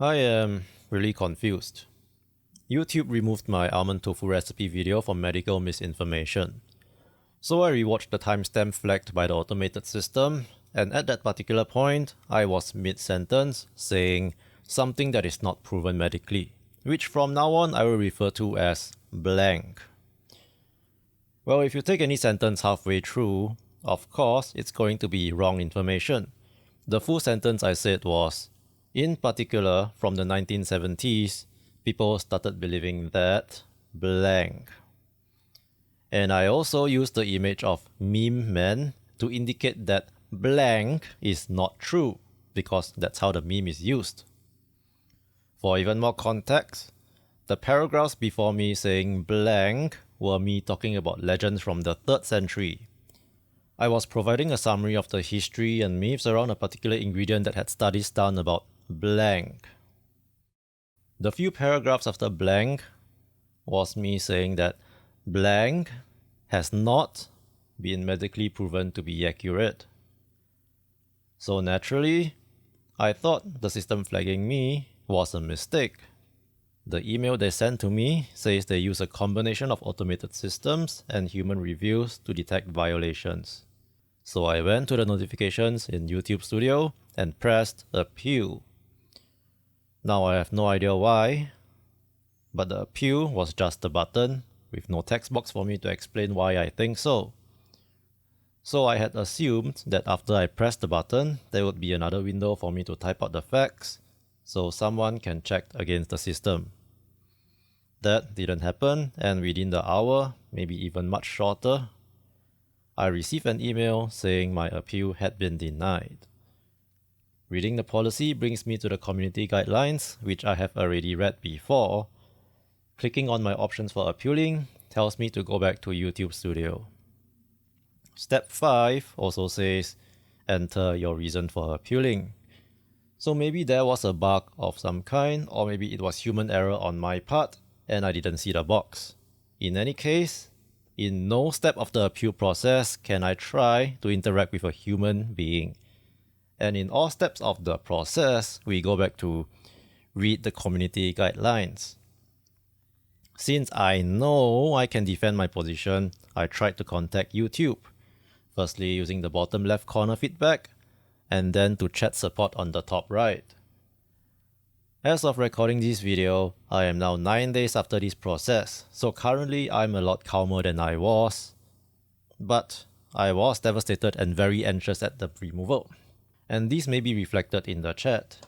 I am really confused. YouTube removed my almond tofu recipe video for medical misinformation. So I rewatched the timestamp flagged by the automated system, and at that particular point, I was mid-sentence saying something that is not proven medically, which from now on I will refer to as blank. Well, if you take any sentence halfway through, of course, it's going to be wrong information. The full sentence I said was, in particular, from the 1970s, people started believing that blank. And I also used the image of meme man to indicate that blank is not true, because that's how the meme is used. For even more context, the paragraphs before me saying blank were me talking about legends from the 3rd century. I was providing a summary of the history and myths around a particular ingredient that had studies done about blank. The few paragraphs after blank was me saying that blank has not been medically proven to be accurate. So naturally, I thought the system flagging me was a mistake. The email they sent to me says they use a combination of automated systems and human reviews to detect violations. So I went to the notifications in YouTube Studio and pressed appeal. Now I have no idea why, but the appeal was just a button with no text box for me to explain why I think so. So I had assumed that after I pressed the button, there would be another window for me to type out the facts, so someone can check against the system. That didn't happen, and within the hour, maybe even much shorter, I received an email saying my appeal had been denied. Reading the policy brings me to the community guidelines, which I have already read before. Clicking on my options for appealing tells me to go back to YouTube Studio. Step 5 also says, enter your reason for appealing. So maybe there was a bug of some kind, or maybe it was human error on my part, and I didn't see the box. In any case, in no step of the appeal process can I try to interact with a human being. And in all steps of the process, we go back to read the community guidelines. Since I know I can defend my position, I tried to contact YouTube. Firstly, using the bottom left corner feedback, and then to chat support on the top right. As of recording this video, I am now 9 days after this process, so currently I'm a lot calmer than I was. But I was devastated and very anxious at the removal. And this may be reflected in the chat.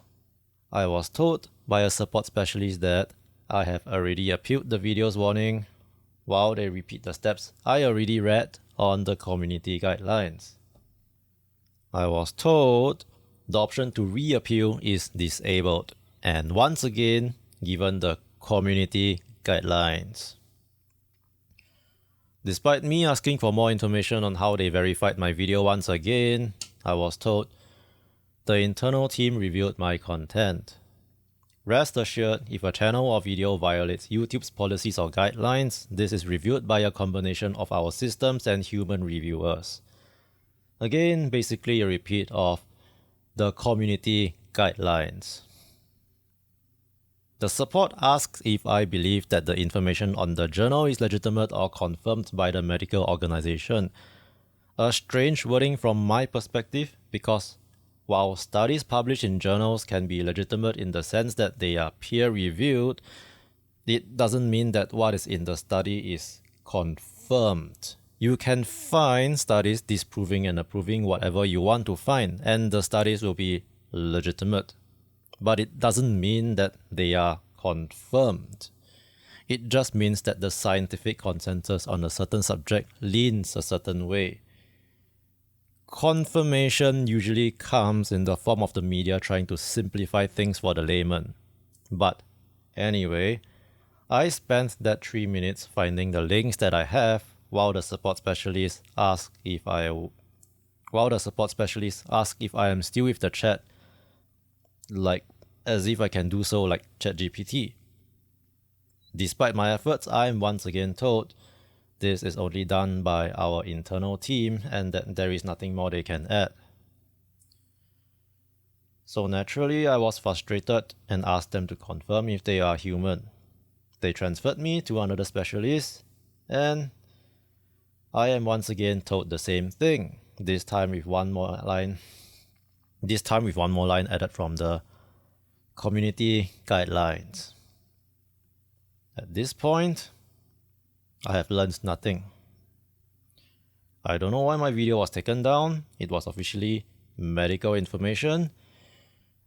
I was told by a support specialist that I have already appealed the video's warning while they repeat the steps I already read on the community guidelines. I was told the option to re-appeal is disabled, and once again given the community guidelines. Despite me asking for more information on how they verified my video once again, I was told the internal team reviewed my content. Rest assured, if a channel or video violates YouTube's policies or guidelines, this is reviewed by a combination of our systems and human reviewers. Again, basically a repeat of the community guidelines. The support asks if I believe that the information on the journal is legitimate or confirmed by the medical organization. A strange wording from my perspective, because while studies published in journals can be legitimate in the sense that they are peer-reviewed, it doesn't mean that what is in the study is confirmed. You can find studies disproving and approving whatever you want to find, and the studies will be legitimate. But it doesn't mean that they are confirmed. It just means that the scientific consensus on a certain subject leans a certain way. Confirmation usually comes in the form of the media trying to simplify things for the layman. But anyway, I spent that 3 minutes finding the links that I have while the support specialist asked if I am still with the chat, like as if I can do so like ChatGPT. Despite my efforts, I am once again told this is only done by our internal team and that there is nothing more they can add. So naturally, I was frustrated and asked them to confirm if they are human. They transferred me to another specialist, and I am once again told the same thing, this time with one more line added from the community guidelines. At this point, I have learned nothing. I don't know why my video was taken down. It was officially medical information,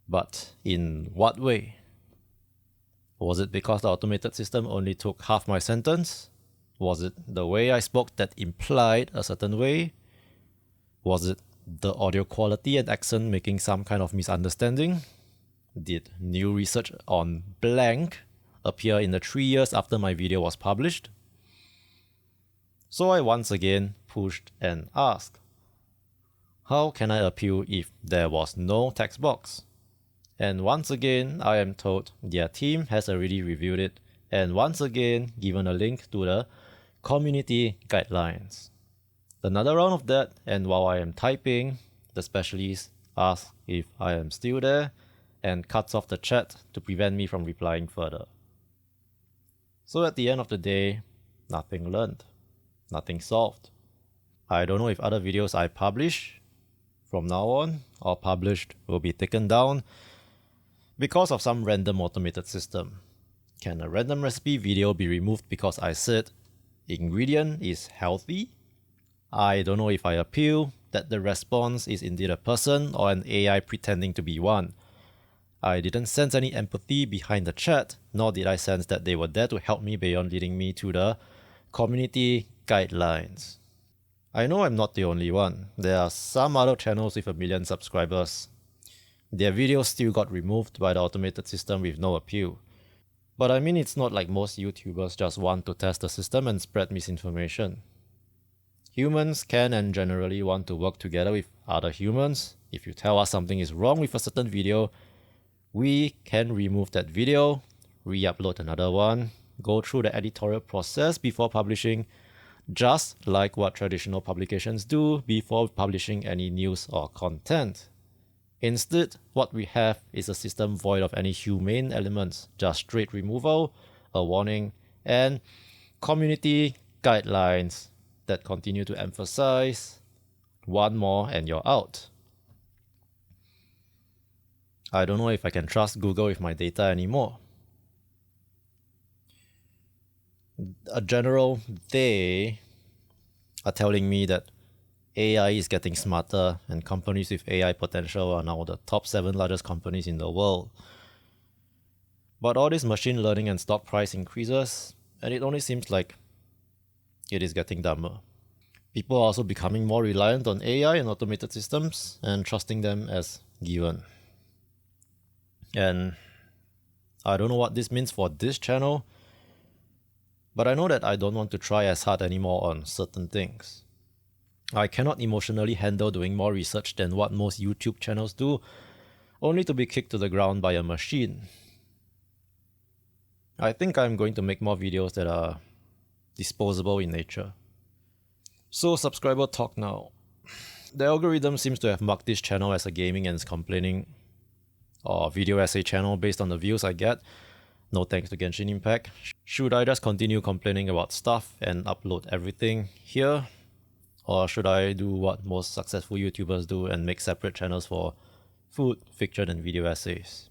but in what way? Was it because the automated system only took half my sentence? Was it the way I spoke that implied a certain way? Was it the audio quality and accent making some kind of misunderstanding? Did new research on blank appear in the 3 years after my video was published? So I once again pushed and asked, how can I appeal if there was no text box? And once again, I am told their team has already reviewed it and once again given a link to the community guidelines. Another round of that, and while I am typing, the specialist asks if I am still there and cuts off the chat to prevent me from replying further. So at the end of the day, nothing learned, nothing solved. I don't know if other videos I publish from now on or published will be taken down because of some random automated system. Can a random recipe video be removed because I said ingredient is healthy? I don't know if I appeal that the response is indeed a person or an AI pretending to be one. I didn't sense any empathy behind the chat, nor did I sense that they were there to help me beyond leading me to the community guidelines. I know I'm not the only one. There are some other channels with 1 million subscribers. Their videos still got removed by the automated system with no appeal. But I mean, it's not like most YouTubers just want to test the system and spread misinformation. Humans can and generally want to work together with other humans. If you tell us something is wrong with a certain video, we can remove that video, re-upload another one, go through the editorial process before publishing, just like what traditional publications do before publishing any news or content. Instead, what we have is a system void of any humane elements, just straight removal, a warning, and community guidelines that continue to emphasize one more and you're out. I don't know if I can trust Google with my data anymore. A general they are telling me that AI is getting smarter and companies with AI potential are now the top 7 largest companies in the world. But all this machine learning and stock price increases, and it only seems like it is getting dumber. People are also becoming more reliant on AI and automated systems and trusting them as given. And I don't know what this means for this channel, but I know that I don't want to try as hard anymore on certain things. I cannot emotionally handle doing more research than what most YouTube channels do, only to be kicked to the ground by a machine. I think I'm going to make more videos that are disposable in nature. So subscriber talk now. The algorithm seems to have marked this channel as a gaming and complaining or video essay channel based on the views I get. No thanks to Genshin Impact. Should I just continue complaining about stuff and upload everything here? Or should I do what most successful YouTubers do and make separate channels for food, fiction, and video essays?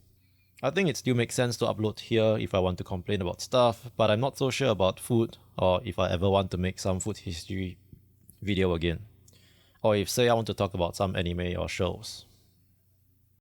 I think it still makes sense to upload here if I want to complain about stuff, but I'm not so sure about food or if I ever want to make some food history video again. Or if say I want to talk about some anime or shows.